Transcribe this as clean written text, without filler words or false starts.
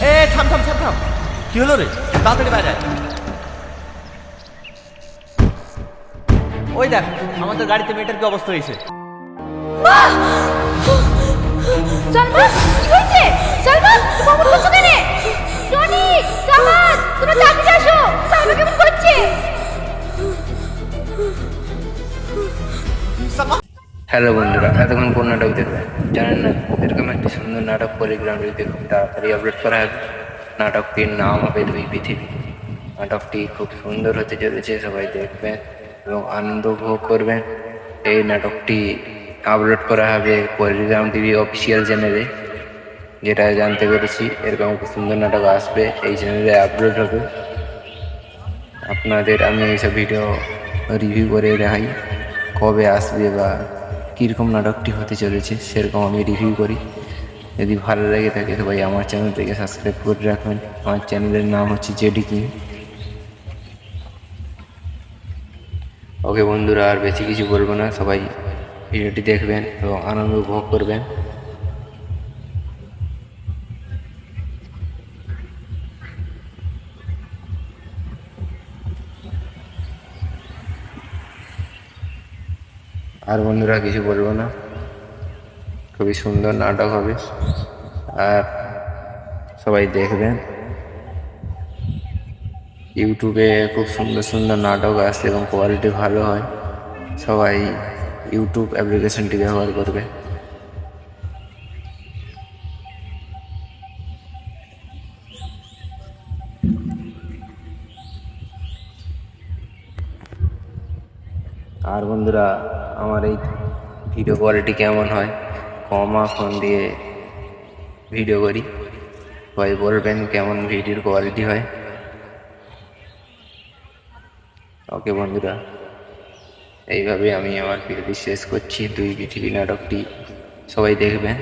এ থাম থাম থাম থাম, কি হলো রে? তাড়াতাড়ি বাইরে আয়। ওই দেখ আমাদের গাড়িতে মেয়েটার কি অবস্থা হয়েছে। সালমান কি হয়েছে? সালমান তুমি অমন করছো কেন? টনি, সালমান তোমরা তাড়াতাড়ি আসো, সালমান কেমন করছে? হ্যালো বন্ধুরা, এতক্ষণ কোন নাটক দেখবেন জানেন না? এরকম একটি সুন্দর নাটক পরিগ্রামে দেখুন, তাড়াতাড়ি আপলোড করা হবে। নাটকটির নাম হবে দুই পৃথিবী। নাটকটি খুব সুন্দর হতে চলেছে, সবাই দেখবেন এবং আনন্দ উপভোগ করবেন। এই নাটকটি আপলোড করা হবে পরিগ্রাম টিভি অফিসিয়াল চ্যানেলে। যেটা জানতে পেরেছি এরকম একটি সুন্দর নাটক আসবে, এই চ্যানেলে আপলোড হবে। আপনাদের আমি এইসব ভিডিও রিভিউ করে দেখাই, কবে আসবে বা কীরকম নাটকটি হতে চলেছে সেরকম আমি রিভিউ করি। যদি ভালো লেগে থাকে সবাই আমার চ্যানেল থেকে সাবস্ক্রাইব করে রাখবেন। আমার চ্যানেলের নাম হচ্ছে জেডি কিং। ওকে বন্ধুরা, আর বেশি কিছু বলবো না, সবাই ভিডিওটি দেখবেন এবং আনন্দ উপভোগ করবেন। আর বন্ধুরা কিছু বলবো না, খুবই সুন্দর নাটক হবে আর সবাই দেখবেন। ইউটিউবে খুব সুন্দর সুন্দর নাটক আসে এবং কোয়ালিটি ভালো হয়, সবাই ইউটিউব অ্যাপ্লিকেশনটি ব্যবহার করবে। আর বন্ধুরা, আমার এই ভিডিও কোয়ালিটি কেমন হয়, কমা ফোন দিয়ে ভিডিও করি, সবাই বলবেন কেমন ভিডিওর কোয়ালিটি হয়। ওকে বন্ধুরা, এইভাবে আমি আমার ভিডিওটি শেষ করছি। দুই পৃথিবী নাটকটি সবাই দেখবেন।